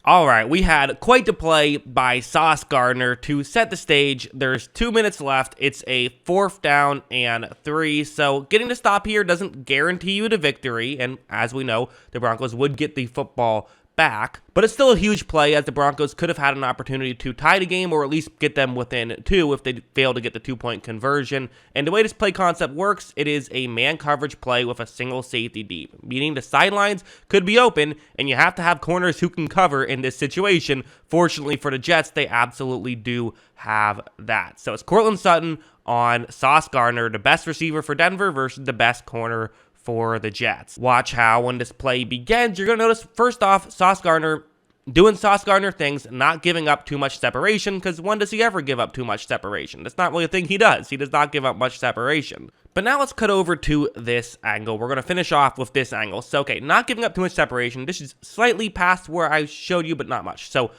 All right, we had quite the play by Sauce Gardner to set the stage. There's 2 minutes left. It's a 4th down and 3. So getting to stop here doesn't guarantee you the victory. And as we know, the Broncos would get the football back, but it's still a huge play as the Broncos could have had an opportunity to tie the game or at least get them within 2 if they fail to get the 2-point conversion. And the way this play concept works, it is a man coverage play with a single safety deep, meaning the sidelines could be open and you have to have corners who can cover in this situation. Fortunately for the Jets, they absolutely do have that. So it's Courtland Sutton on Sauce Gardner, the best receiver for Denver versus the best corner for the Jets. Watch how when this play begins, you're going to notice, first off, Sauce Gardner doing Sauce Gardner things, not giving up too much separation, because when does he ever give up too much separation? That's not really a thing he does. He does not give up much separation. But now let's cut over to this angle. We're going to finish off with this angle. So, okay, not giving up too much separation. This is slightly past where I showed you, but not much. So,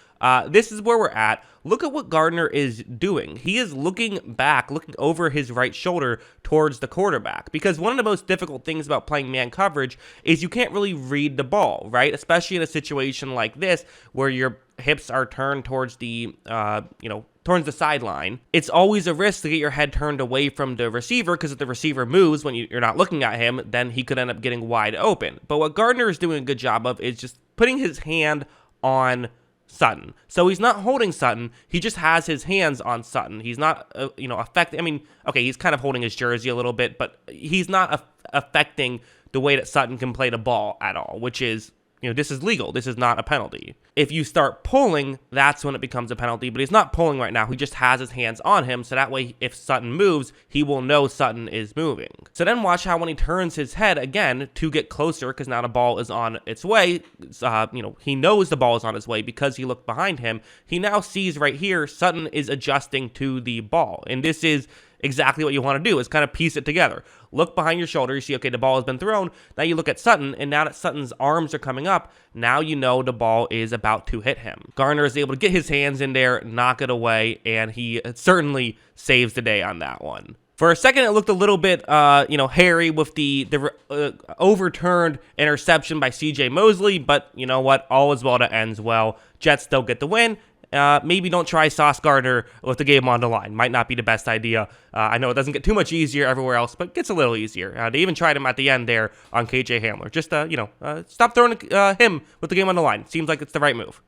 this is where we're at. Look at what Gardner is doing. He is looking back, looking over his right shoulder towards the quarterback. Because one of the most difficult things about playing man coverage is you can't really read the ball, right? Especially in a situation like this where your hips are turned towards the, towards the sideline. It's always a risk to get your head turned away from the receiver, because if the receiver moves when you're not looking at him, then he could end up getting wide open. But what Gardner is doing a good job of is just putting his hand on Sutton. So he's not holding Sutton, he just has his hands on Sutton. He's not, affecting, he's kind of holding his jersey a little bit, but he's not affecting the way that Sutton can play the ball at all, which is, this is legal. This is not a penalty. If you start pulling, that's when it becomes a penalty, but he's not pulling right now. He just has his hands on him, so that way if Sutton moves, he will know Sutton is moving. So then watch how when he turns his head again to get closer, because now the ball is on its way, he knows the ball is on his way because he looked behind him. He now sees right here, Sutton is adjusting to the ball, and this is exactly what you want to do, is kind of piece it together. Look behind your shoulder, you see, okay, the ball has been thrown. Now you look at Sutton, and now that Sutton's arms are coming up, now you know the ball is about to hit him. Gardner is able to get his hands in there, knock it away, and he certainly saves the day on that one. For a second, it looked a little bit, hairy with the overturned interception by C.J. Mosley, but you know what? All is well that ends well. Jets still get the win. Maybe don't try Sauce Gardner with the game on the line. Might not be the best idea. I know it doesn't get too much easier everywhere else, but it gets a little easier. They even tried him at the end there on KJ Hamler. Just, stop throwing him with the game on the line. Seems like it's the right move.